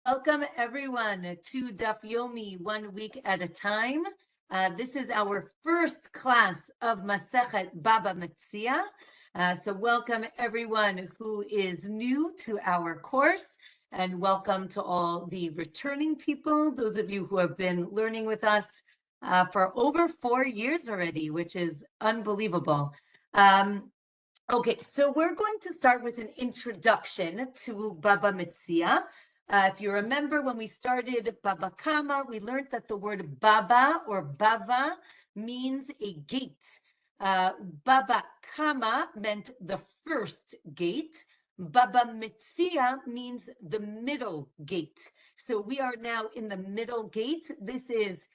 Welcome everyone to Daf Yomi 1 week at a time. This is our first class of Masechet Bava Metzia. So welcome everyone who is new to our course, and welcome to all the returning people, those of you who have been learning with us for over 4 years already, which is unbelievable. Okay, so we're going to start with an introduction to Bava Metzia. If you remember when we started Baba Kama, we learned that the word Baba or Bava means a gate. Baba Kama meant the first gate. Baba Metzia means the middle gate. So we are now in the middle gate. This is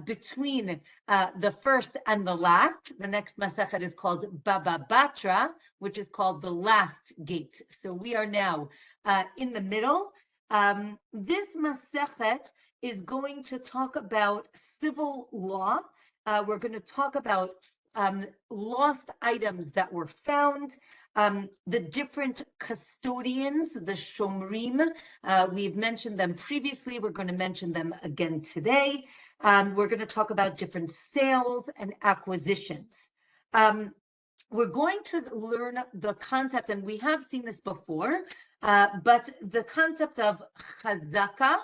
between the first and the last. The next Masechet is called Baba Batra, which is called the last gate. So we are now in the middle. This Masechet is going to talk about civil law. We're going to talk about lost items that were found, the different custodians, the shomrim. We've mentioned them previously. We're going to mention them again today. We're going to talk about different sales and acquisitions. We're going to learn the concept, and we have seen this before, but the concept of chazaka,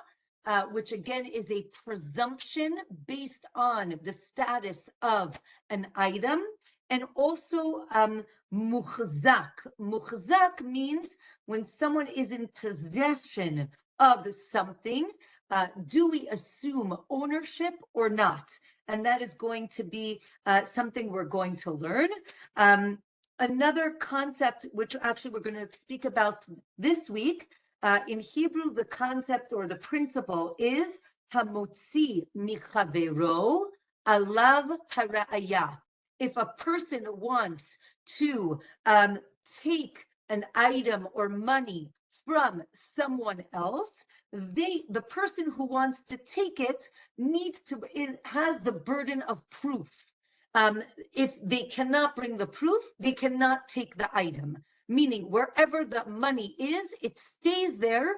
which again is a presumption based on the status of an item, and also muchzak. Muchzak means when someone is in possession of something, do we assume ownership or not? And that is going to be something we're going to learn. Another concept, which actually we're going to speak about this week, in Hebrew, the concept or the principle is hamotzi michavero alav hara'aya. If a person wants to take an item or money from someone else, the person who wants to take it has the burden of proof. If they cannot bring the proof, they cannot take the item. Meaning wherever the money is, it stays there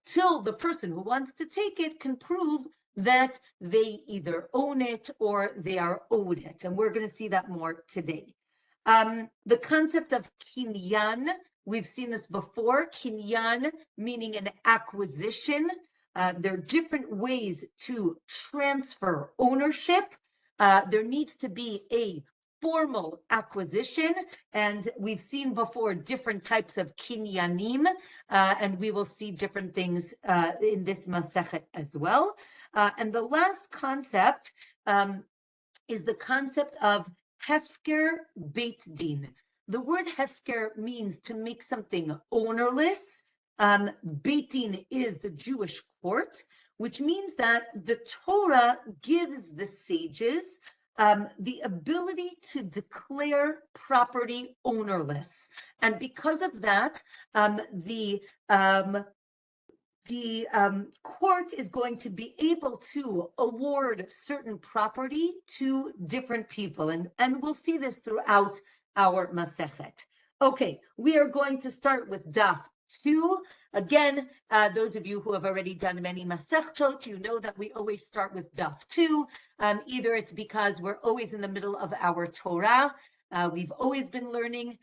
till the person who wants to take it can prove that they either own it or they are owed it. And we're going to see that more today. The concept of kinyan, we've seen this before. Kinyan meaning an acquisition. There are different ways to transfer ownership. There needs to be a formal acquisition, and we've seen before different types of kinyanim, and we will see different things in this Masechet as well. And the last concept is the concept of hefker beit din. The word hefker means to make something ownerless. Beit din is the Jewish court, which means that the Torah gives the sages the ability to declare property ownerless. And because of that, the court is going to be able to award certain property to different people. And we'll see this throughout our Masechet. Okay, we are going to start with Daf 2. Again, those of you who have already done many Masechtot, you know that we always start with Daf 2. Either it's because we're always in the middle of our Torah, we've always been learning,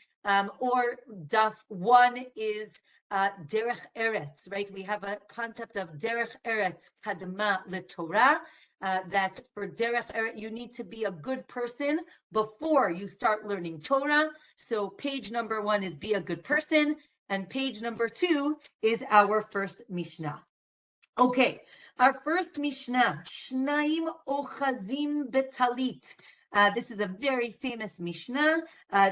or Daf 1 is Derech Eretz, right? We have a concept of Derech Eretz Kadma LeTorah, that for Derech Eretz, you need to be a good person before you start learning Torah. So page number 1 is be a good person, and page number 2 is our first Mishnah. Okay, our first Mishnah, Shnaim Ochazim Betalit. This is a very famous Mishnah.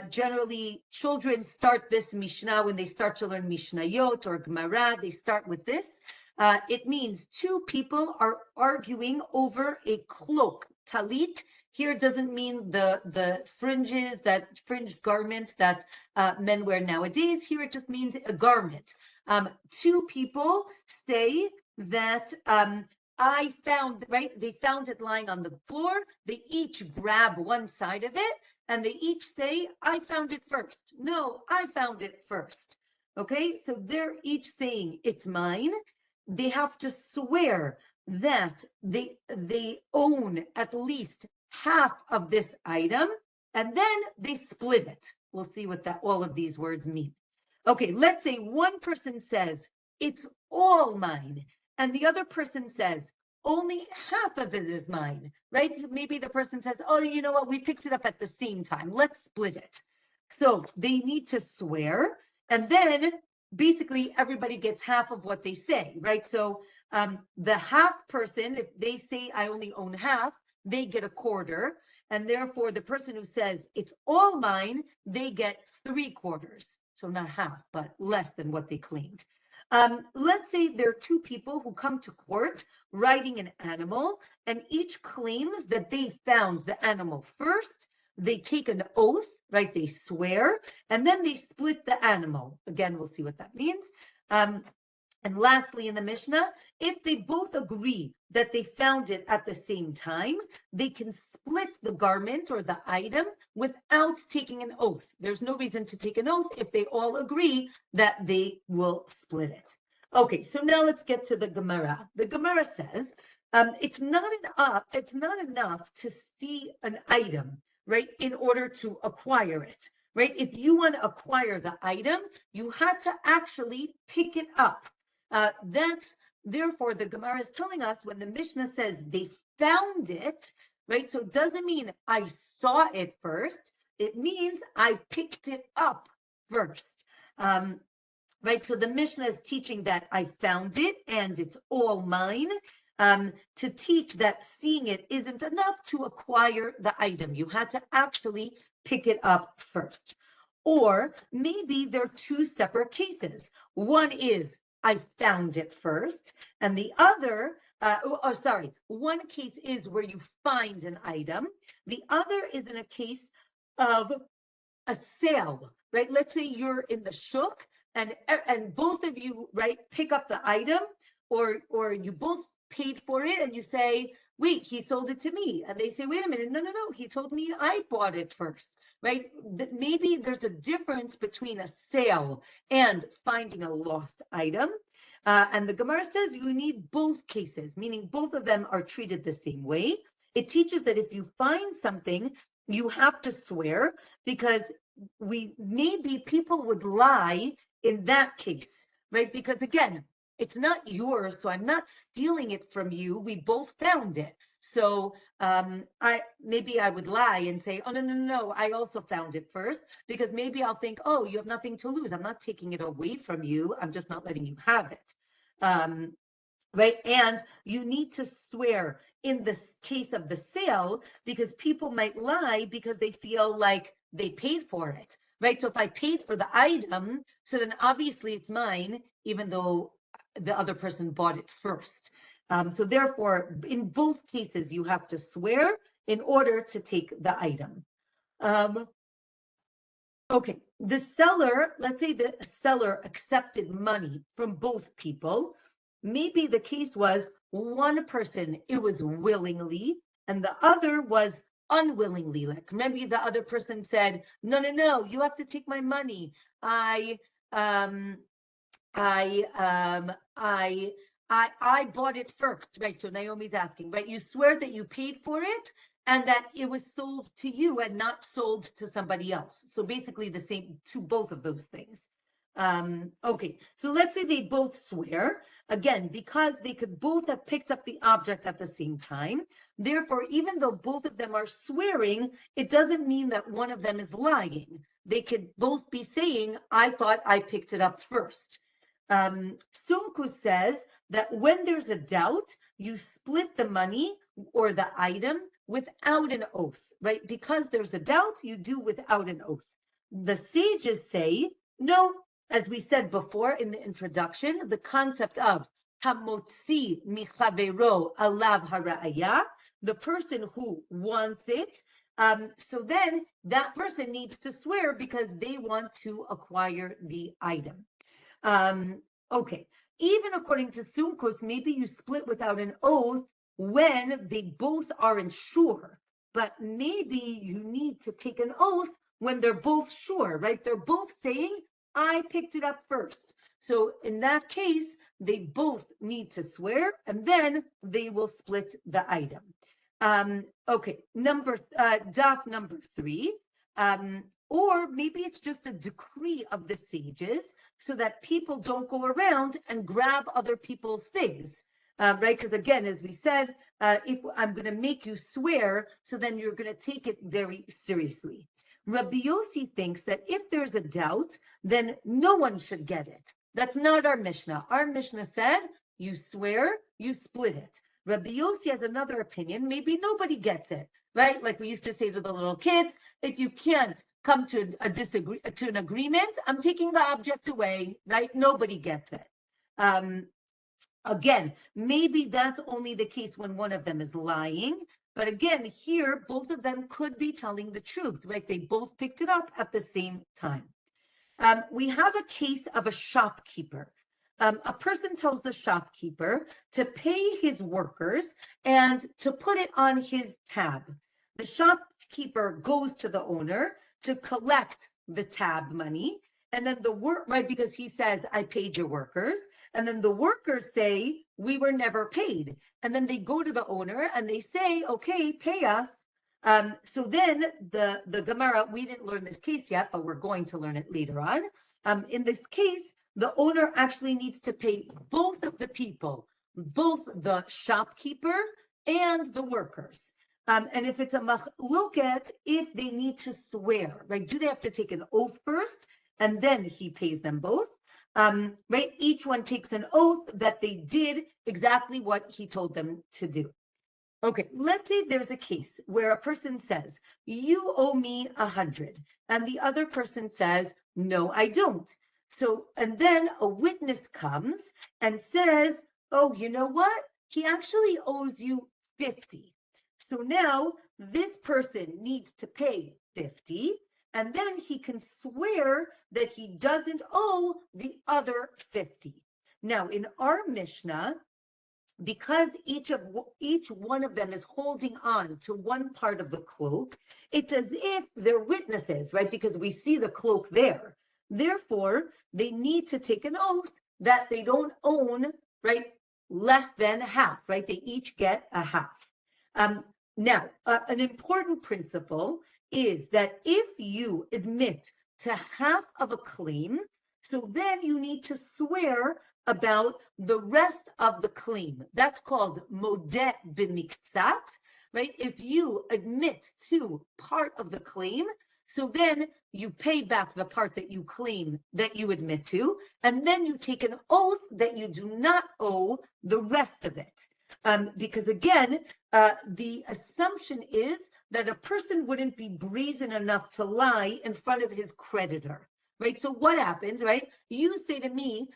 Generally, children start this Mishnah when they start to learn Mishnayot or Gemara. They start with this. It means two people are arguing over a cloak. Talit here doesn't mean the fringes, that fringe garment that men wear nowadays. Here it just means a garment. Two people say that I found, right? They found it lying on the floor. They each grab one side of it and they each say, I found it first. No, I found it first. Okay, so they're each saying it's mine. they have to swear that they own at least half of this item, and then they split it. We'll see what all of these words mean. Okay, let's say one person says, it's all mine, and the other person says, only half of it is mine, right? Maybe the person says, oh, you know what, we picked it up at the same time, let's split it. So they need to swear, and then basically everybody gets half of what they say, right? So the half person, if they say I only own half, they get a quarter, and therefore the person who says it's all mine, they get 3/4. So not half, but less than what they claimed. Let's say there are two people who come to court riding an animal, and each claims that they found the animal first. They take an oath, right? They swear, and then they split the animal. Again, we'll see what that means. And lastly, in the Mishnah, if they both agree that they found it at the same time, they can split the garment or the item without taking an oath. There's no reason to take an oath if they all agree that they will split it. Okay, so now let's get to the Gemara. The Gemara says, it's not enough to see an item, right, in order to acquire it, right? If you want to acquire the item, you had to actually pick it up. Therefore, the Gemara is telling us when the Mishnah says they found it, right? So it doesn't mean I saw it first. It means I picked it up first, right? So the Mishnah is teaching that I found it and it's all mine. To teach that seeing it isn't enough to acquire the item. You had to actually pick it up first. Or maybe there are two separate cases. One is I found it first, and the other, one case is where you find an item. The other is in a case of a sale, right? Let's say you're in the shuk and both of you, right, pick up the item, or you both paid for it and you say, wait, he sold it to me. And they say, wait a minute, no, he told me I bought it first, right? Maybe there's a difference between a sale and finding a lost item. And the Gemara says you need both cases, meaning both of them are treated the same way. It teaches that if you find something, you have to swear, because maybe people would lie in that case, right? Because again, it's not yours, so I'm not stealing it from you. We both found it. So I would lie and say, oh, no, I also found it first, because maybe I'll think, oh, you have nothing to lose. I'm not taking it away from you. I'm just not letting you have it. Right? And you need to swear in this case of the sale, because people might lie because they feel like they paid for it, right? So if I paid for the item, so then obviously it's mine, even though the other person bought it first. So therefore, in both cases, you have to swear in order to take the item. Okay, the seller, let's say the seller accepted money from both people. Maybe the case was one person, it was willingly, and the other was unwillingly. Like maybe the other person said, no, you have to take my money. I bought it first, right? So Naomi's asking, right? You swear that you paid for it and that it was sold to you and not sold to somebody else. So basically the same to both of those things. Okay, so let's say they both swear, again, because they could both have picked up the object at the same time. Therefore, even though both of them are swearing, it doesn't mean that one of them is lying. They could both be saying, I thought I picked it up first. Sumku says that when there's a doubt, you split the money or the item without an oath, right? Because there's a doubt, you do without an oath. The sages say, no, as we said before in the introduction, the concept of hamotzi michavero alav hara'aya, the person who wants it, so then that person needs to swear because they want to acquire the item. Okay, even according to Sumkus, maybe you split without an oath when they both aren't sure, but maybe you need to take an oath when they're both sure, right? They're both saying, I picked it up first. So in that case, they both need to swear, and then they will split the item. Okay, daf number 3. Or maybe it's just a decree of the sages so that people don't go around and grab other people's things. Right? Because again, as we said, if I'm going to make you swear, so then you're going to take it very seriously. Rabbi Yossi thinks that if there's a doubt, then no one should get it. That's not our Mishnah. Our Mishnah said, you swear, you split it. Rabbi Yossi has another opinion. Maybe nobody gets it, right? Like we used to say to the little kids, if you can't come to an agreement, I'm taking the object away, right? Nobody gets it. Again, maybe that's only the case when one of them is lying. But again, here, both of them could be telling the truth, right? They both picked it up at the same time. We have a case of a shopkeeper. A person tells the shopkeeper to pay his workers and to put it on his tab. The shopkeeper goes to the owner to collect the tab money. And then right, because he says, I paid your workers. And then the workers say, we were never paid. And then they go to the owner and they say, okay, pay us. So then the Gemara, we didn't learn this case yet, but we're going to learn it later on. In this case, the owner actually needs to pay both of the people, both the shopkeeper and the workers. And if it's a machloket, if they need to swear, right? Do they have to take an oath first? And then he pays them both, right? Each one takes an oath that they did exactly what he told them to do. Okay, let's say there's a case where a person says, you owe me 100, and the other person says, no, I don't. So, and then a witness comes and says, oh, you know what? He actually owes you 50. So now this person needs to pay 50, and then he can swear that he doesn't owe the other 50. Now, in our Mishnah, because each one of them is holding on to one part of the cloak, it's as if they're witnesses, right? Because we see the cloak there. Therefore, they need to take an oath that they don't own, right, less than half, right? They each get a half. Now, an important principle is that if you admit to half of a claim, so then you need to swear about the rest of the claim. That's called modeh b'miktzat, right? If you admit to part of the claim, so then you pay back the part that you claim that you admit to, and then you take an oath that you do not owe the rest of it. Because again, the assumption is that a person wouldn't be brazen enough to lie in front of his creditor, right? So what happens, right? You say to me,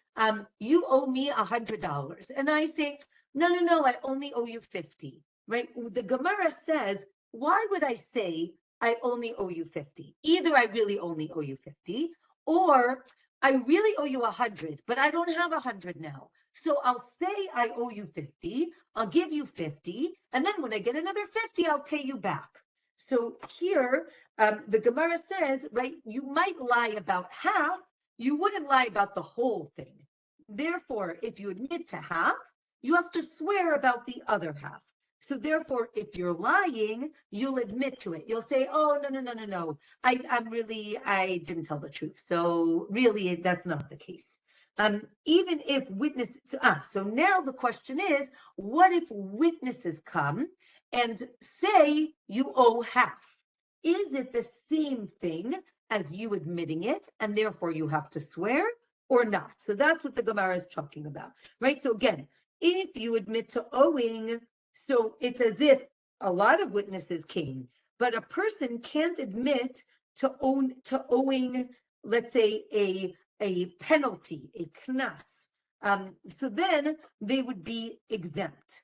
you owe me $100. And I say, no, I only owe you 50, right? The Gemara says, why would I say I only owe you 50? Either I really only owe you 50, or I really owe you 100, but I don't have 100 now. So I'll say I owe you 50, I'll give you 50, and then when I get another 50, I'll pay you back. So here, the Gemara says, right, you might lie about half, you wouldn't lie about the whole thing. Therefore, if you admit to half, you have to swear about the other half. So therefore, if you're lying, you'll admit to it. You'll say, oh, no. I didn't tell the truth. So really, that's not the case. Even if witnesses, so now the question is, what if witnesses come and say you owe half? Is it the same thing as you admitting it, and therefore you have to swear, or not? So that's what the Gemara is talking about, right? So again, if you admit to owing, so it's as if a lot of witnesses came, but a person can't admit to owing, let's say, a penalty, a knas. So then they would be exempt.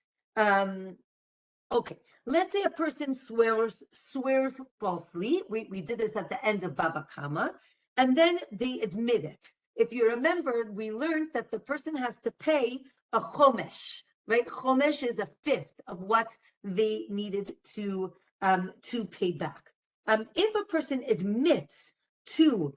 Okay, let's say a person swears falsely. We did this at the end of Baba Kama, and then they admit it. If you remember, we learned that the person has to pay a chomesh, right? Chomesh is a fifth of what they needed to pay back. If a person admits to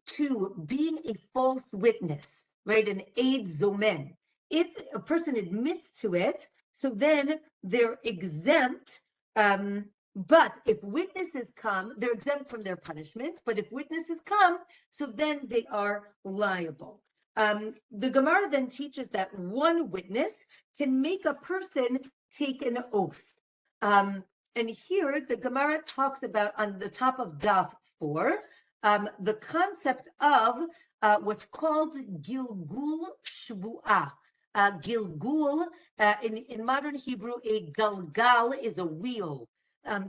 to being a false witness, right? An aid zomen. If a person admits to it, so then they're exempt. But if witnesses come, they're exempt from their punishment. But if witnesses come, so then they are liable. The Gemara then teaches that one witness can make a person take an oath. And here the Gemara talks about on the top of Daf 4, the concept of what's called Gilgul Shvu'ah. Gilgul, in modern Hebrew, a galgal is a wheel.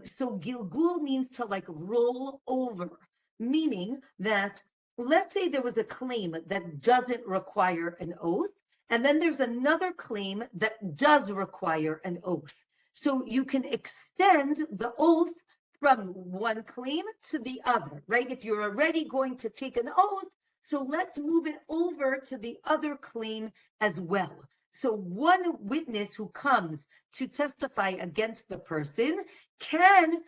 So Gilgul means to like roll over, meaning that let's say there was a claim that doesn't require an oath, and then there's another claim that does require an oath. So you can extend the oath from one claim to the other, right? If you're already going to take an oath, so let's move it over to the other claim as well. So one witness who comes to testify against the person can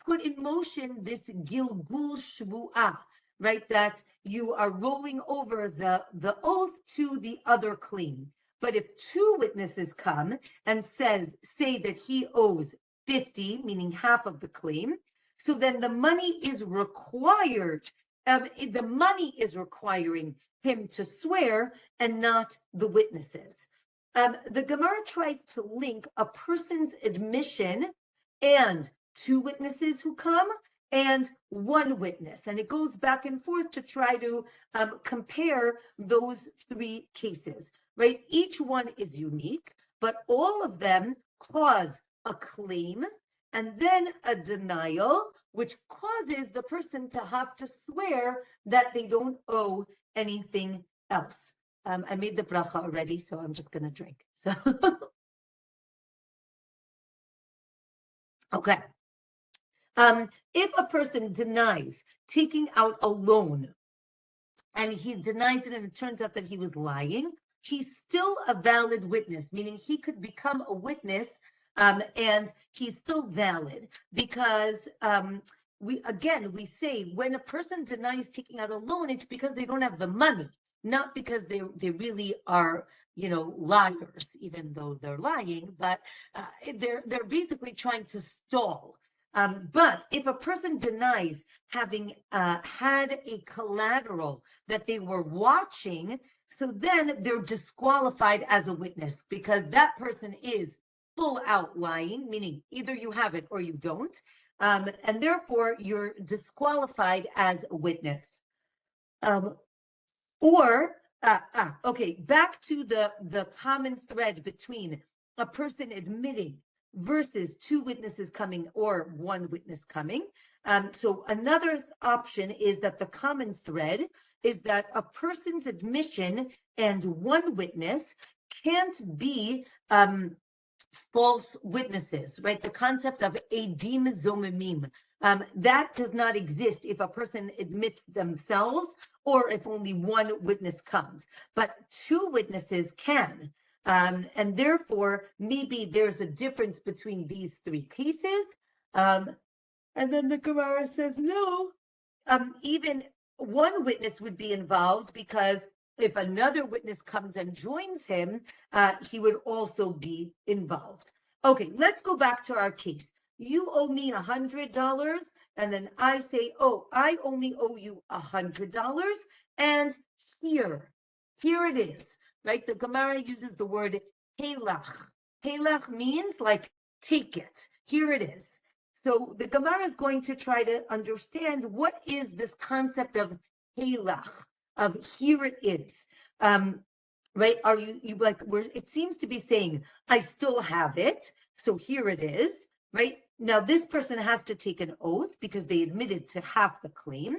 put in motion this Gilgul Shvu'ah, right? That you are rolling over the oath to the other claim. But if two witnesses come and say that he owes 50, meaning half of the claim, so then the money is required. The money is requiring him to swear and not the witnesses. The Gemara tries to link a person's admission and two witnesses who come and one witness. And it goes back and forth to try to compare those three cases, right? Each one is unique, but all of them cause a claim and then a denial, which causes the person to have to swear that they don't owe anything else. I made the bracha already, so I'm just going to drink. So, okay. If a person denies taking out a loan and he denies it and it turns out that he was lying, he's still a valid witness, meaning he could become a witness and he's still valid because we say when a person denies taking out a loan, it's because they don't have the money, not because they really are, liars, even though they're lying, but they're basically trying to stall. But if a person denies having had a collateral that they were watching, so then they're disqualified as a witness because that person is full out lying, meaning either you have it or you don't, and therefore you're disqualified as a witness. Okay, back to the common thread between a person admitting versus two witnesses coming or one witness coming. So another option is that the common thread is that a person's admission and one witness can't be false witnesses, right? The concept of edim zomemim, that does not exist if a person admits themselves or if only one witness comes. But two witnesses can. And therefore, maybe there's a difference between these three cases. And then the Gemara says, no, even one witness would be involved because if another witness comes and joins him, he would also be involved. Okay, let's go back to our case. You owe me $100, and then I say, oh, I only owe you $100, and here it is, right? The Gemara uses the word helach. Helach means like, take it. Here it is. So the Gemara is going to try to understand what is this concept of helach, of here it is. Right? Are you like, it seems to be saying, I still have it, so here it is, right? Now this person has to take an oath because they admitted to half the claim.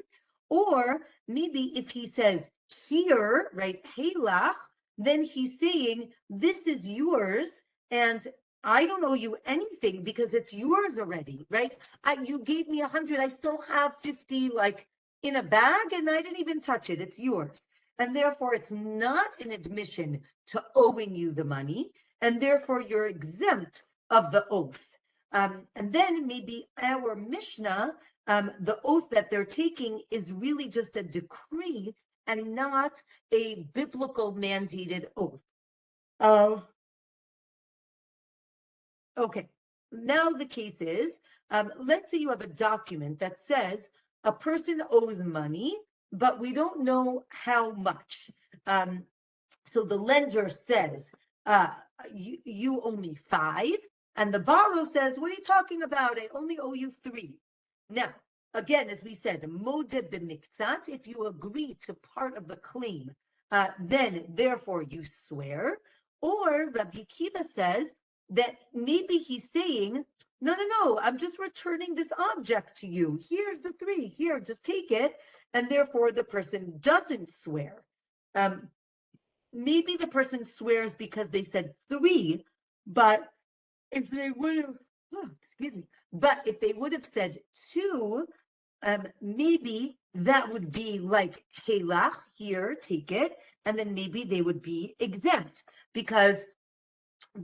Or maybe if he says here, right, helach, then he's saying, this is yours, and I don't owe you anything because it's yours already, right? You gave me 100, I still have 50 like in a bag and I didn't even touch it, it's yours. And therefore it's not an admission to owing you the money, and therefore you're exempt of the oath. And then maybe our Mishnah, the oath that they're taking is really just a decree and not a biblical mandated oath. Okay, now the case is, let's say you have a document that says a person owes money, but we don't know how much. So the lender says, you owe me 5, and the borrower says, what are you talking about? I only owe you 3. Now, again, as we said, modeh b'miktzat, if you agree to part of the claim, then therefore you swear. Or Rabbi Kiva says that maybe he's saying, no, I'm just returning this object to you. Here's the 3, here, just take it. And therefore the person doesn't swear. Maybe the person swears because they said 3, but if they would have, but if they would have said 2, maybe that would be like Helach, here, take it, and then maybe they would be exempt, because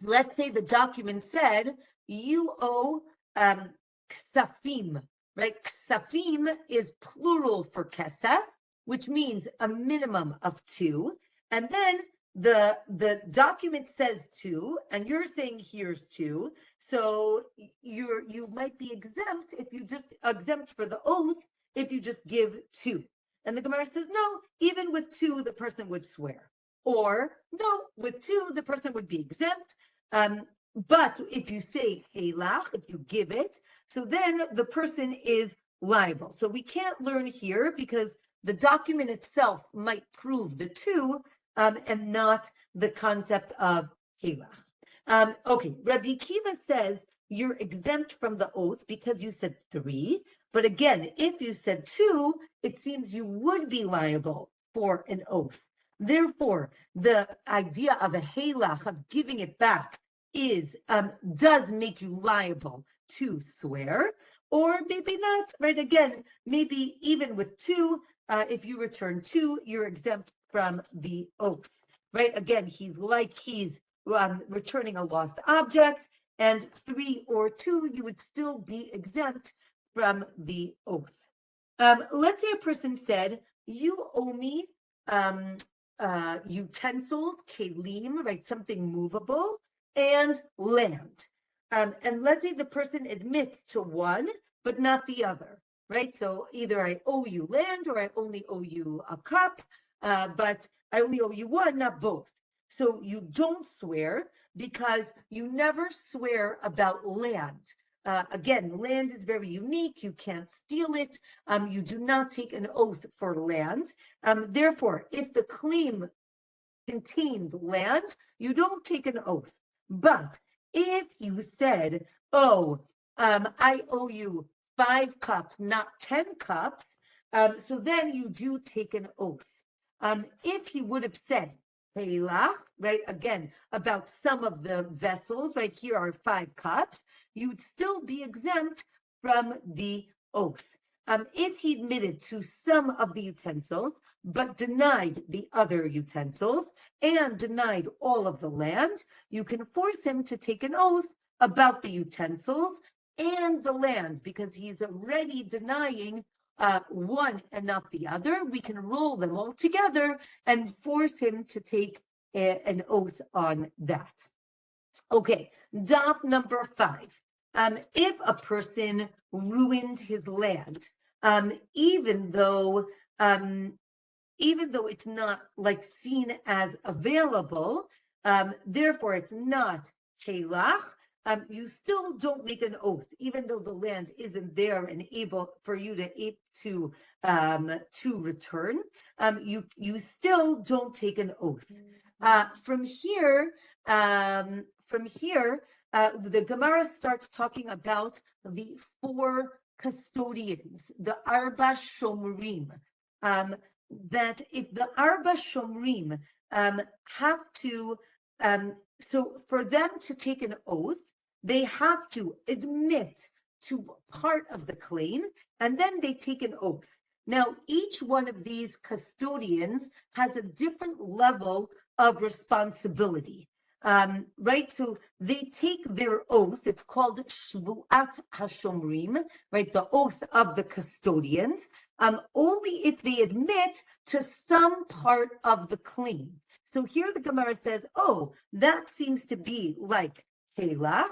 let's say the document said you owe ksafim, right? Ksafim is plural for kesef, which means a minimum of 2, and then the document says 2, and you're saying here's 2, so you might be exempt if you just exempt for the oath if you just give 2. And the Gemara says no, even with 2 the person would swear, or no, with 2 the person would be exempt. But if you say Helach, if you give it, so then the person is liable. So we can't learn here because the document itself might prove the 2, and not the concept of Helach. Okay, Rabbi Kiva says you're exempt from the oath because you said 3. But again, if you said 2, it seems you would be liable for an oath. Therefore, the idea of a Helach, of giving it back, does make you liable to swear, or maybe not, right? Again, maybe even with 2, if you return 2, you're exempt from the oath, right? Again, he's returning a lost object, and 3 or 2, you would still be exempt from the oath. Let's say a person said, you owe me utensils, kelim, right? Something movable, and land. And let's say the person admits to one, but not the other, right? So either I owe you land or I only owe you a cup, but I only owe you one, not both. So you don't swear because you never swear about land. Again, land is very unique. You can't steal it. You do not take an oath for land. Therefore, if the claim contained land, you don't take an oath. But if you said, oh, I owe you 5 cups, not 10 cups, so then you do take an oath. If he would have said, Helach, right, again, about some of the vessels, right, here are 5 cups, you'd still be exempt from the oath. If he admitted to some of the utensils, but denied the other utensils, and denied all of the land, you can force him to take an oath about the utensils and the land, because he's already denying one and not the other. We can roll them all together and force him to take an oath on that. Okay, daf number 5. If a person ruined his land, even though it's not like seen as available, therefore it's not Helach, you still don't make an oath, even though the land isn't there and able for you to return. You still don't take an oath. From here, the Gemara starts talking about the 4 custodians, the Arba Shomrim. That if the Arba Shomrim have to, so for them to take an oath, they have to admit to part of the claim, and then they take an oath. Now, each one of these custodians has a different level of responsibility. right? So they take their oath. It's called Shvuat Hashomrim, right? The oath of the custodians, only if they admit to some part of the claim. So here the Gemara says, oh, that seems to be like Halach,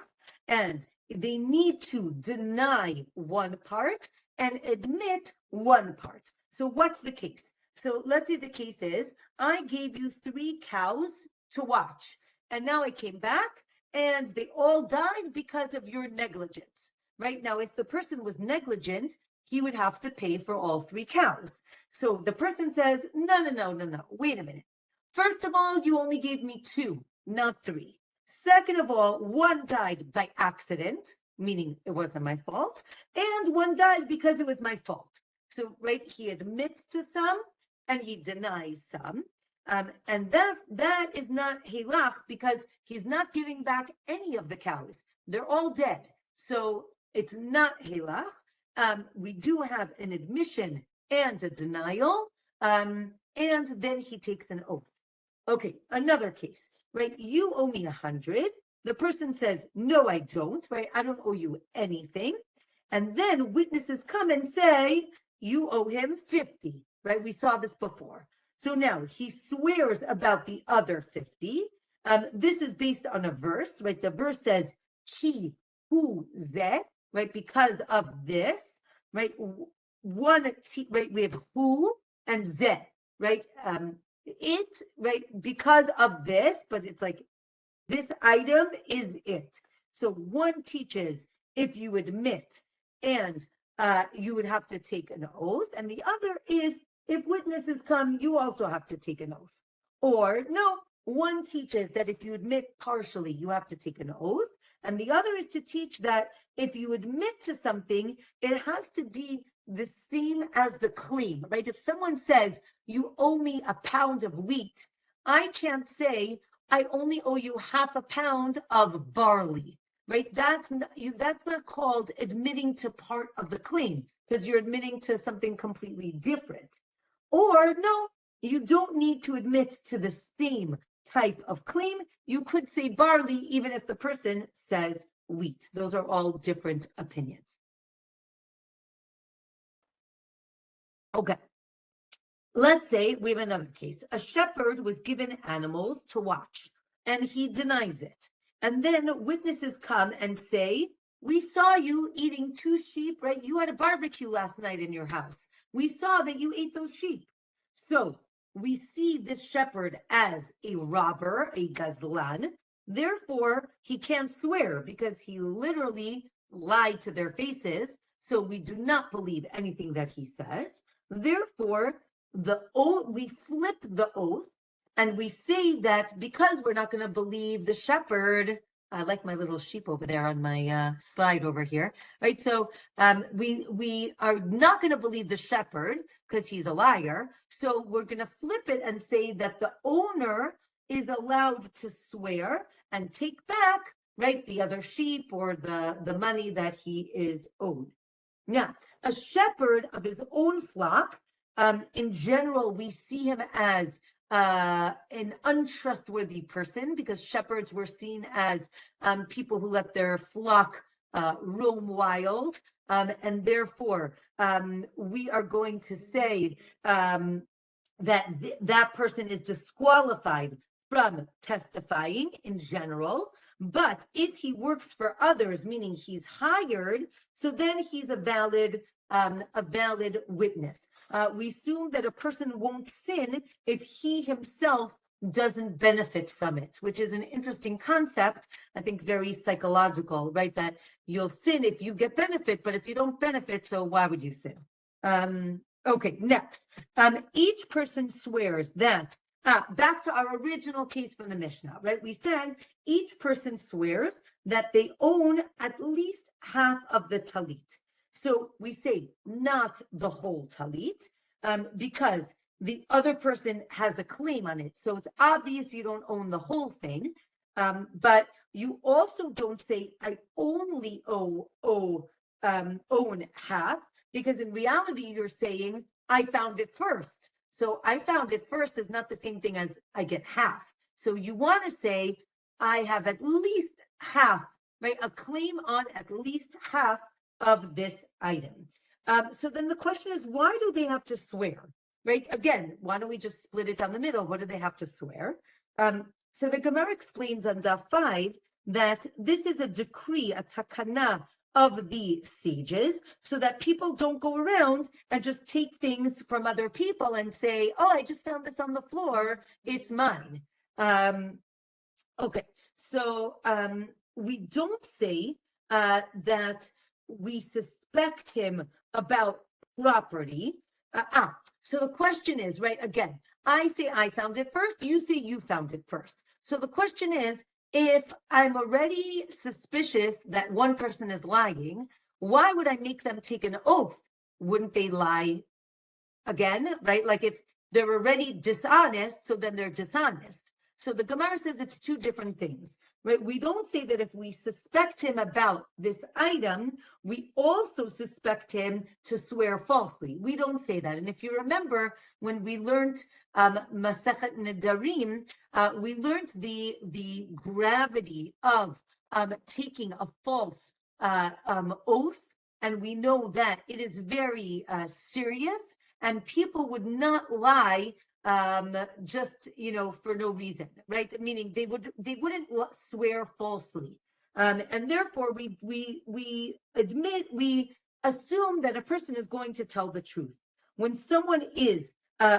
and they need to deny one part and admit one part. So what's the case? So let's say the case is, I gave you 3 cows to watch, and now I came back and they all died because of your negligence. Right now, if the person was negligent, he would have to pay for all 3 cows. So the person says, no, wait a minute. First of all, you only gave me 2, not 3. Second of all, 1 died by accident, meaning it wasn't my fault, and 1 died because it was my fault. So, right, he admits to some and he denies some. And that is not Halach because he's not giving back any of the cows. They're all dead. So it's not Halach. We do have an admission and a denial, and then he takes an oath. Okay, another case, right? You owe me 100. The person says, no, I don't, right? I don't owe you anything. And then witnesses come and say, you owe him 50, right? We saw this before. So now he swears about the other 50. This is based on a verse, right? The verse says, ki hu zeh, right? Because of this, right? Right? We have hu and zeh, right? It, right? Because of this, but it's like this item is it. So one teaches if you admit and you would have to take an oath, and the other is if witnesses come, you also have to take an oath. Or no, one teaches that if you admit partially, you have to take an oath, and the other is to teach that if you admit to something, it has to be the same as the claim, right? If someone says, you owe me a pound of wheat, I can't say, I only owe you half a pound of barley, right? That's not called admitting to part of the claim because you're admitting to something completely different. Or no, you don't need to admit to the same type of claim. You could say barley even if the person says wheat. Those are all different opinions. Okay. Let's say we have another case. A shepherd was given animals to watch and he denies it. And then witnesses come and say, we saw you eating 2 sheep, right? You had a barbecue last night in your house. We saw that you ate those sheep. So we see this shepherd as a robber, a gazlan. Therefore, he can't swear because he literally lied to their faces. So we do not believe anything that he says. Therefore, the oath, we flip the oath and we say that because we're not going to believe the shepherd, I like my little sheep over there on my slide over here, right? So we are not going to believe the shepherd because he's a liar. So we're going to flip it and say that the owner is allowed to swear and take back, right, the other sheep or the money that he is owed. Now, a shepherd of his own flock, in general, we see him as an untrustworthy person because shepherds were seen as people who let their flock roam wild. And therefore, we are going to say that that person is disqualified from testifying in general. But if he works for others, meaning he's hired, so then he's a valid witness. We assume that a person won't sin if he himself doesn't benefit from it, which is an interesting concept, I think very psychological, right? That you'll sin if you get benefit, but if you don't benefit, so why would you sin? Okay, next. Each person swears that back to our original case from the Mishnah, right? We said each person swears that they own at least half of the talit. So we say not the whole talit because the other person has a claim on it. So it's obvious you don't own the whole thing, but you also don't say I only own half because in reality you're saying I found it first. So I found it first is not the same thing as I get half. So you want to say I have at least half, right? A claim on at least half of this item. So then the question is, why do they have to swear, right? Again, why don't we just split it down the middle? What do they have to swear? So the Gemara explains on Daf 5 that this is a decree, a takana of the sages, so that people don't go around and just take things from other people and say, oh, I just found this on the floor, it's mine. Okay, so we don't say that we suspect him about property. So the question is, right, again, I say I found it first, you say you found it first. So the question is, if I'm already suspicious that one person is lying, why would I make them take an oath? Wouldn't they lie again, right? Like if they're already dishonest, so then they're dishonest. So the Gemara says it's two different things, right? We don't say that if we suspect him about this item, we also suspect him to swear falsely. We don't say that. And if you remember, when we learned Masechet Nedarim, we learned the gravity of taking a false oath, and we know that it is very serious, and people would not lie just for no reason, right? Meaning they wouldn't swear falsely, and therefore we assume that a person is going to tell the truth. When someone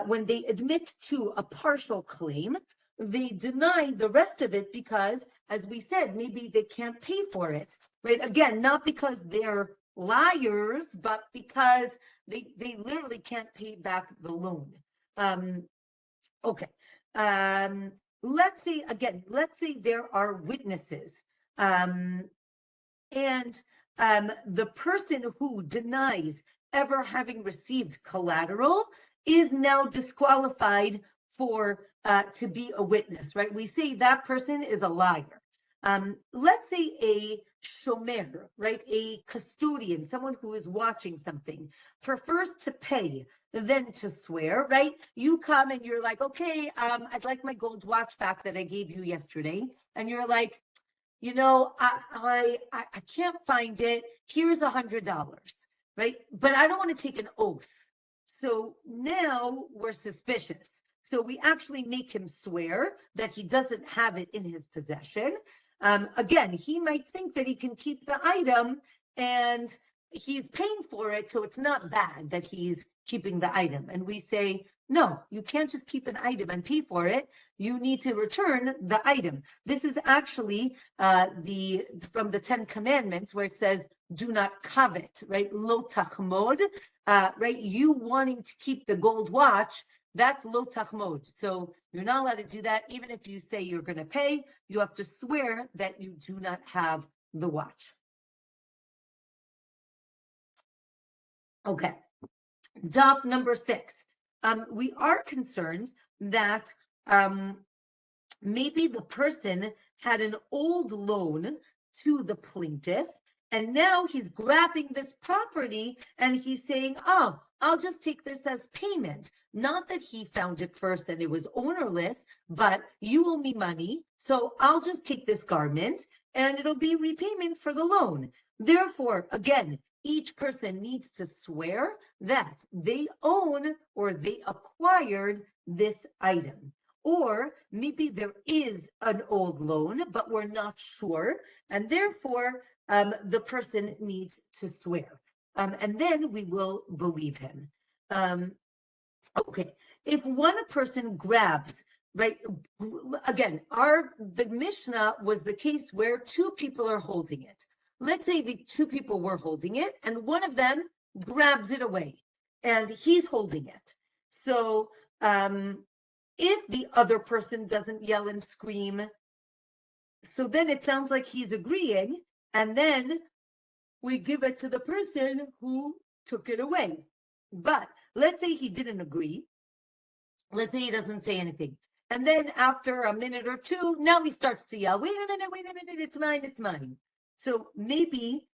when they admit to a partial claim, they deny the rest of it because, as we said, maybe they can't pay for it, right? Again, not because they're liars, but because they literally can't pay back the loan. Okay. Let's say there are witnesses, and the person who denies ever having received collateral is now disqualified for to be a witness, right? We say that person is a liar. Let's say a shomer, right? A custodian, someone who is watching something, prefers to pay than to swear, right? You come and you're like, okay, I'd like my gold watch back that I gave you yesterday. And you're like, I can't find it. Here's $100, right? But I don't want to take an oath. So now we're suspicious. So we actually make him swear that he doesn't have it in his possession. Again, he might think that he can keep the item and he's paying for it, so it's not bad that he's keeping the item. And we say, no, you can't just keep an item and pay for it. You need to return the item. This is actually from the 10 Commandments, where it says, do not covet, right? Lo tachmod, right? You wanting to keep the gold watch, that's lo tachmod. So you're not allowed to do that. Even if you say you're going to pay, you have to swear that you do not have the watch. Okay. Daf number 6. We are concerned that maybe the person had an old loan to the plaintiff, and now he's grabbing this property and he's saying, oh, I'll just take this as payment. Not that he found it first and it was ownerless, but you owe me money, so I'll just take this garment and it'll be repayment for the loan. Therefore, again, each person needs to swear that they own or they acquired this item. Or maybe there is an old loan, but we're not sure, and therefore the person needs to swear. And then we will believe him. Okay, if one person grabs, right, again, the Mishnah was the case where two people are holding it. Let's say the two people were holding it, and one of them grabs it away, and he's holding it. So if the other person doesn't yell and scream, so then it sounds like he's agreeing, and then we give it to the person who took it away. But let's say he didn't agree. Let's say he doesn't say anything. And then after a minute or two, now he starts to yell, wait a minute, it's mine, it's mine. So maybe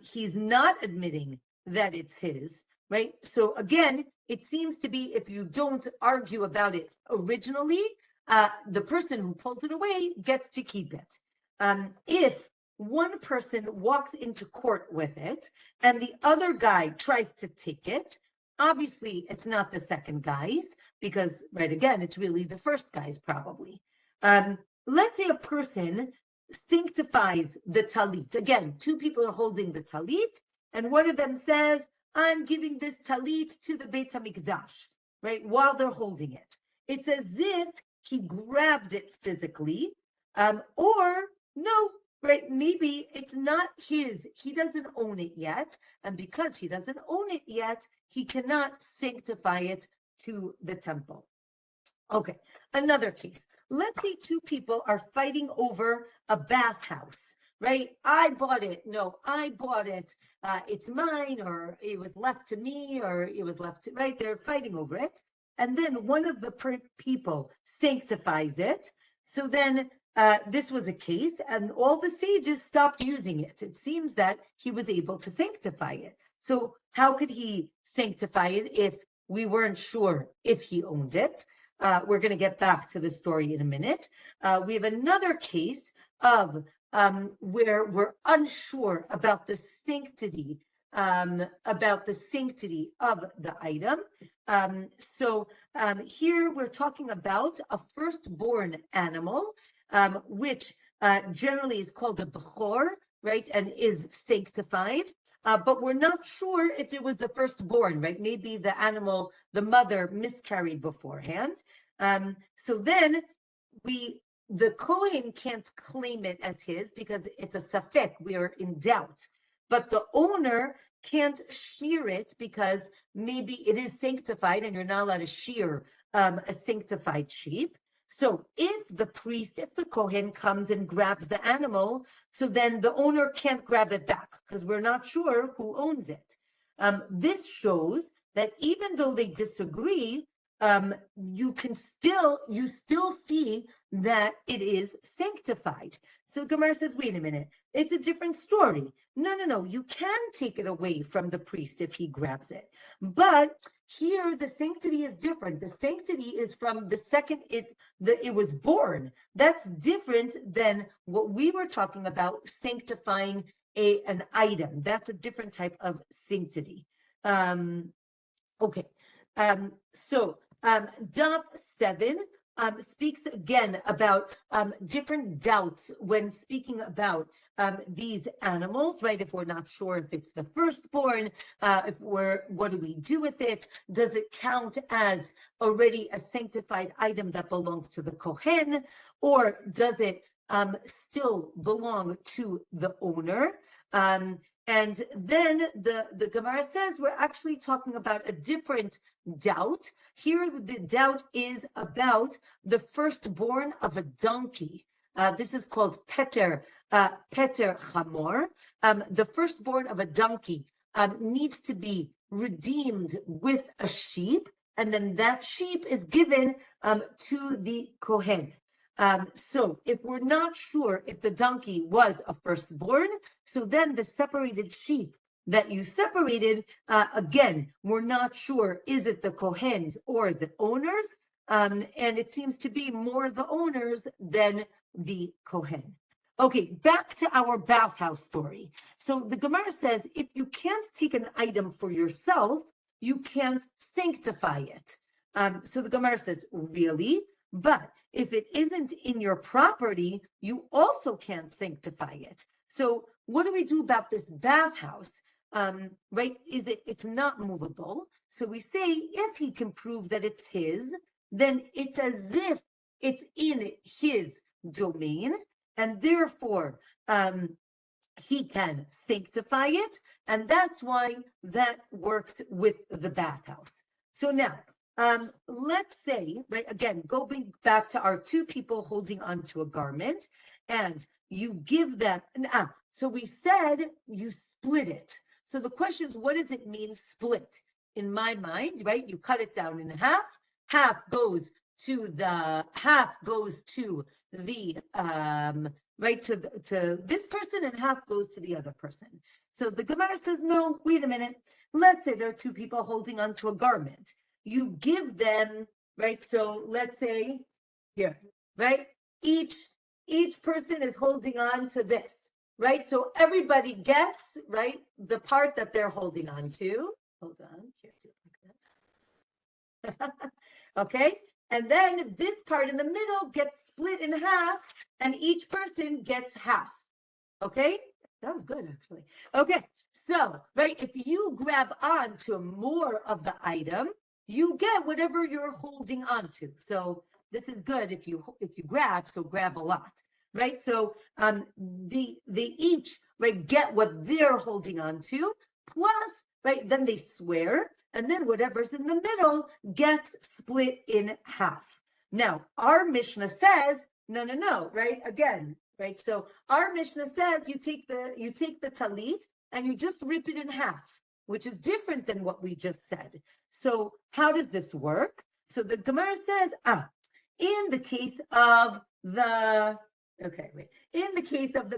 he's not admitting that it's his, right? So again, it seems to be if you don't argue about it originally, the person who pulls it away gets to keep it. If one person walks into court with it and the other guy tries to take it, obviously it's not the second guy's because, right, again, it's really the first guy's probably. Let's say a person sanctifies the talit. Again, two people are holding the talit, and one of them says, I'm giving this talit to the Beit HaMikdash, right, while they're holding it. It's as if he grabbed it physically, or no, right, maybe it's not his. He doesn't own it yet, and because he doesn't own it yet, he cannot sanctify it to the temple. Okay, another case. Let's say two people are fighting over a bathhouse, right? I bought it. No, I bought it. It's mine, or it was left to me, or it was left to, right? They're fighting over it. And then one of the people sanctifies it. So then this was a case, and all the sages stopped using it. It seems that he was able to sanctify it. So how could he sanctify it if we weren't sure if he owned it? We're going to get back to the story in a minute. We have another case of where we're unsure about the sanctity of the item. Here we're talking about a firstborn animal, which generally is called a bechor, right, and is sanctified. But we're not sure if it was the firstborn, right? Maybe the animal, the mother miscarried beforehand. So then the Kohen can't claim it as his because it's a safek, we are in doubt. But the owner can't shear it because maybe it is sanctified and you're not allowed to shear a sanctified sheep. So if the Kohen comes and grabs the animal, so then the owner can't grab it back because we're not sure who owns it. This shows that even though they disagree, you still see that it is sanctified. So Gemara says, wait a minute, it's a different story. No, you can take it away from the priest if he grabs it. But here the sanctity is different. The sanctity is from the second it was born. That's different than what we were talking about, sanctifying an item. That's a different type of sanctity. Okay. Daf 7 speaks again about different doubts when speaking about these animals, right? If we're not sure if it's the firstborn, what do we do with it? Does it count as already a sanctified item that belongs to the Kohen, or does it still belong to the owner? And then the Gemara says we're actually talking about a different doubt. Here, the doubt is about the firstborn of a donkey. This is called Peter Chamor. The firstborn of a donkey needs to be redeemed with a sheep, and then that sheep is given to the Kohen. So if we're not sure if the donkey was a firstborn, so then the separated sheep that you separated, again, we're not sure, is it the Kohen's or the owners? And it seems to be more the owners than the Kohen. Okay, back to our bathhouse story. So the Gemara says, if you can't take an item for yourself, you can't sanctify it. So the Gemara says, really? But if it isn't in your property, you also can't sanctify it. So what do we do about this bathhouse? Right? It's not movable. So we say if he can prove that it's his, then it's as if it's in his domain, and therefore he can sanctify it, and that's why that worked with the bathhouse. So now, let's say, right, again, going back to our two people holding onto a garment, and you give them, so we said you split it. So the question is, what does it mean split? In my mind, right, you cut it down in half goes to the, right, to this person, and half goes to the other person. So the Gemara says, no, wait a minute. Let's say there are two people holding onto a garment. You give them, right? So let's say here, right? Each person is holding on to this, right? So everybody gets, right, the part that they're holding on to. Hold on, here, do it like this. Okay, and then this part in the middle gets split in half, and each person gets half. Okay, that was good actually. Okay, so right, if you grab on to more of the item, you get whatever you're holding on to. So this is good if you grab, so grab a lot, right? So they each right get what they're holding on to, plus right, then they swear, and then whatever's in the middle gets split in half. Now, our Mishnah says, no, right? Again, right? So our Mishnah says you take the talit and you just rip it in half, which is different than what we just said. So how does this work? So the Gemara says, in the case of the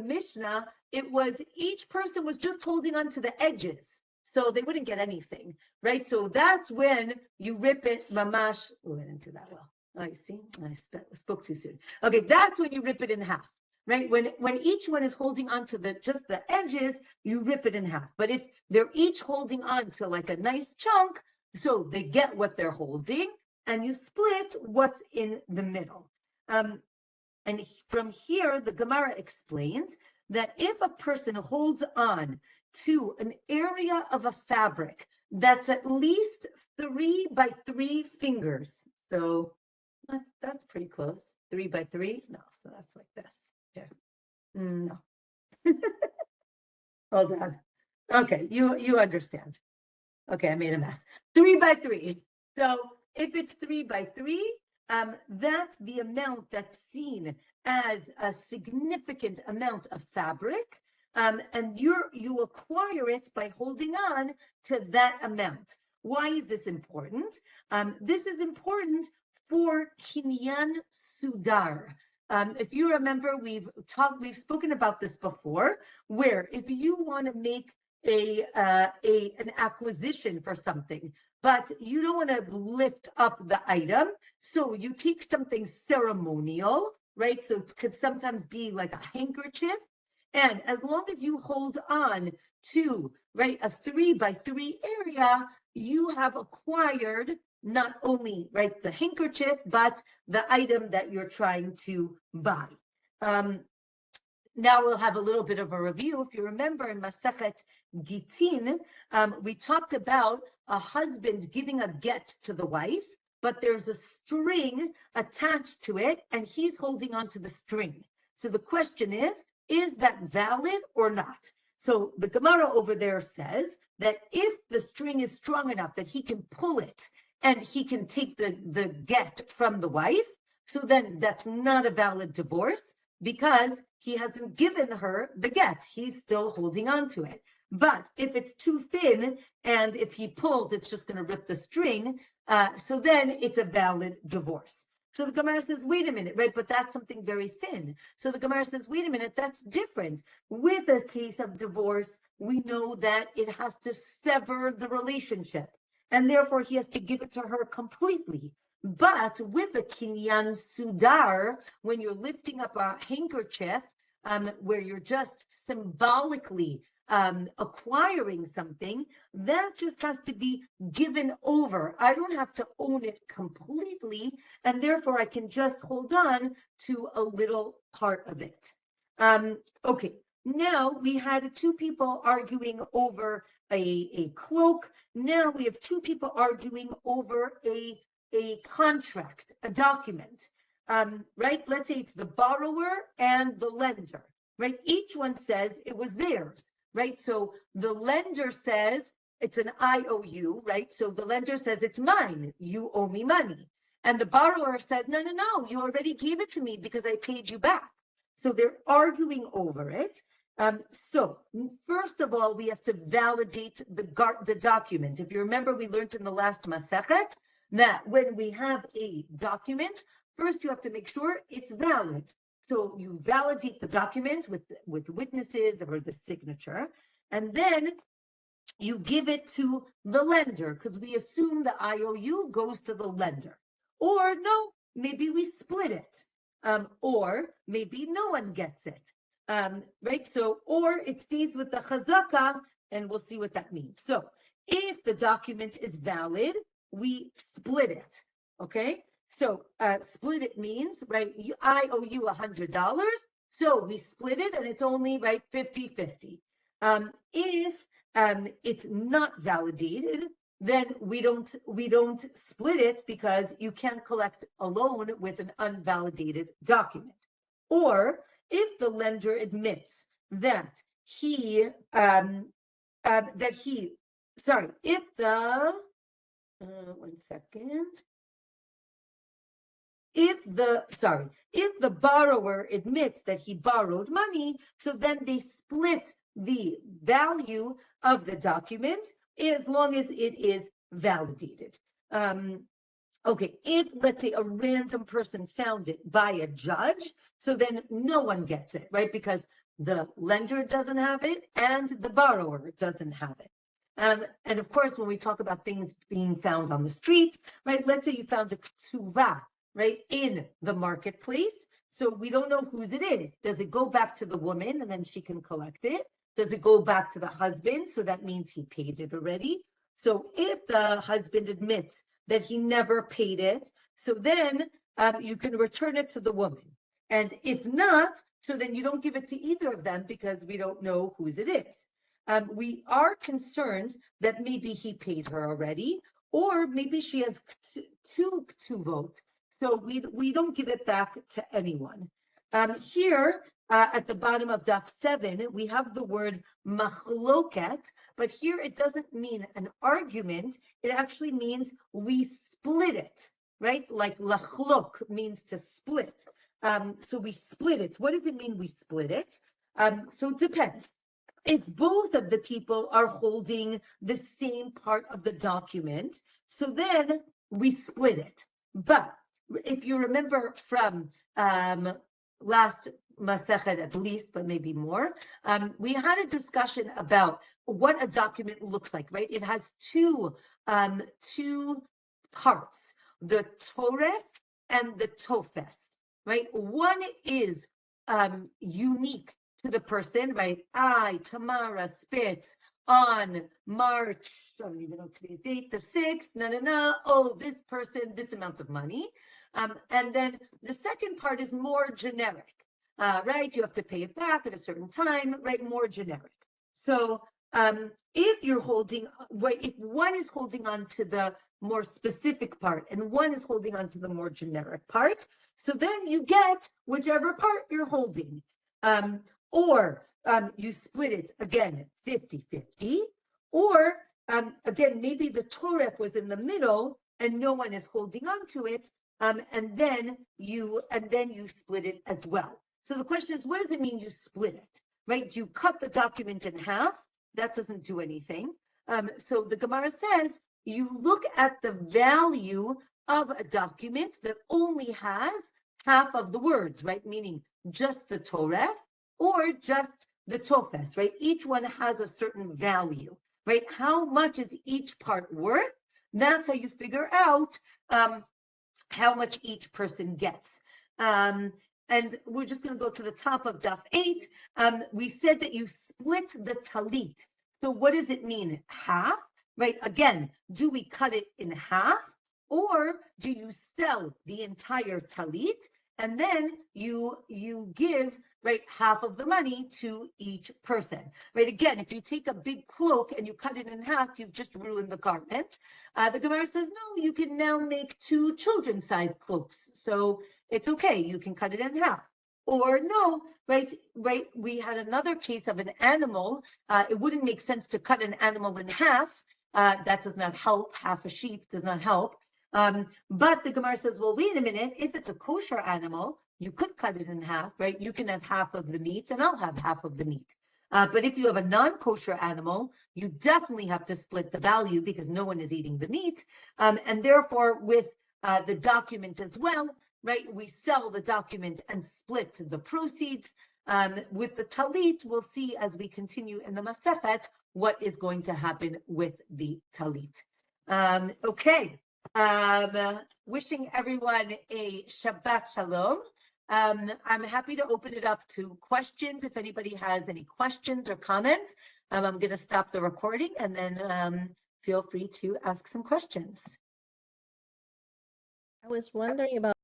Mishnah, it was each person was just holding on to the edges, so they wouldn't get anything, right? So that's when you rip it, mamash. We'll get into that well. I see. I spoke too soon. Okay, that's when you rip it in half, right? When each one is holding on to just the edges, you rip it in half. But if they're each holding on to like a nice chunk, so they get what they're holding, and you split what's in the middle. And from here, the Gemara explains that if a person holds on to an area of a fabric that's at least 3 by 3 fingers, so that's pretty close. 3 by 3? No, so that's like this. Here. No. Hold on. Okay, you understand. Okay, I made a mess. 3 by 3. So if it's 3 by 3, that's the amount that's seen as a significant amount of fabric, and you acquire it by holding on to that amount. Why is this important? This is important for kinyan sudar. If you remember, we've spoken about this before, where if you want to make an acquisition for something, but you don't want to lift up the item, so you take something ceremonial, right? So it could sometimes be like a handkerchief, and as long as you hold on to, right, a 3 by 3 area, you have acquired not only, right, the handkerchief, but the item that you're trying to buy. Now we'll have a little bit of a review. If you remember in Masechet Gitin, we talked about a husband giving a get to the wife, but there's a string attached to it, and he's holding on to the string. So the question is that valid or not? So the Gemara over there says that if the string is strong enough that he can pull it and he can take the get from the wife, so then that's not a valid divorce, because he hasn't given her the get. He's still holding on to it. But if it's too thin and if he pulls, it's just going to rip the string. So then it's a valid divorce. So the Gemara says, wait a minute, right? But that's something very thin. So the Gemara says, wait a minute, that's different. With a case of divorce, we know that it has to sever the relationship, and therefore he has to give it to her completely. But with the kinyan sudar, when you're lifting up a handkerchief, where you're just symbolically acquiring something, that just has to be given over. I don't have to own it completely, and therefore I can just hold on to a little part of it. Okay, now we had 2 people arguing over a cloak. Now we have 2 people arguing over a contract, a document, right? Let's say it's the borrower and the lender, right? Each one says it was theirs, right? So the lender says it's an IOU, right? So the lender says it's mine, you owe me money. And the borrower says, no, you already gave it to me because I paid you back. So they're arguing over it. So first of all, we have to validate the document. If you remember, we learned in the last Masechet that when we have a document, first you have to make sure it's valid. So you validate the document with witnesses or the signature, and then you give it to the lender, because we assume the IOU goes to the lender. Or no, maybe we split it, or maybe no one gets it, right? So, or it stays with the chazaka, and we'll see what that means. So, if the document is valid, we split it, okay? So, split it means, right, I owe you $100, so we split it, and it's only, right, 50-50. If it's not validated, then we don't split it because you can't collect a loan with an unvalidated document. Or if the lender admits that if the one second. If the borrower admits that he borrowed money, so then they split the value of the document as long as it is validated. Okay, if let's say a random person found it by a judge, so then no one gets it, right? Because the lender doesn't have it and the borrower doesn't have it. And of course, when we talk about things being found on the street, right? Let's say you found a ksuva, right, in the marketplace. So we don't know whose it is. Does it go back to the woman and then she can collect it? Does it go back to the husband? So that means he paid it already. So if the husband admits that he never paid it, so then you can return it to the woman. And if not, so then you don't give it to either of them because we don't know whose it is. We are concerned that maybe he paid her already, or maybe she has two ktuvot, so we don't give it back to anyone. Here, at the bottom of Daf 7, we have the word machloket, but here it doesn't mean an argument. It actually means we split it, right? Like lachlok means to split. So we split it. What does it mean we split it? So it depends. If both of the people are holding the same part of the document, so then we split it. But if you remember from last Masechet at least, but maybe more, we had a discussion about what a document looks like, right? It has two parts, the toref and the tofes, right? One is unique to the person, right? I, Tamara Spitz, on March, I don't even know today's date, the 6th, oh, this person, this amount of money. And then the second part is more generic, right? You have to pay it back at a certain time, right? More generic. So if you're holding, right, if one is holding on to the more specific part and one is holding on to the more generic part, so then you get whichever part you're holding. Or you split it again 50-50, or again, maybe the toref was in the middle and no one is holding on to it, and then you split it as well. So the question is, what does it mean you split it, right? Do you cut the document in half? That doesn't do anything. So the Gemara says you look at the value of a document that only has half of the words, right? Meaning just the toref, or just the tofes, right? Each one has a certain value, right? How much is each part worth? That's how you figure out how much each person gets. And we're just going to go to the top of Daf 8. We said that you split the talit. So what does it mean? Half, right? Again, do we cut it in half, or do you sell the entire talit and then you give, right, half of the money to each person, right? Again, if you take a big cloak and you cut it in half, you've just ruined the garment. The Gemara says, no, you can now make 2 children-sized cloaks. So it's okay, you can cut it in half. Or no, right, we had another case of an animal. It wouldn't make sense to cut an animal in half. That does not help. Half a sheep does not help. But the Gemara says, well, wait a minute, if it's a kosher animal, you could cut it in half, right? You can have half of the meat and I'll have half of the meat. But if you have a non-kosher animal, you definitely have to split the value because no one is eating the meat. And therefore, with the document as well, right, we sell the document and split the proceeds. With the talit, we'll see as we continue in the Masechet what is going to happen with the talit. Okay. Wishing everyone a Shabbat Shalom. I'm happy to open it up to questions. If anybody has any questions or comments, I'm going to stop the recording and then feel free to ask some questions. I was wondering about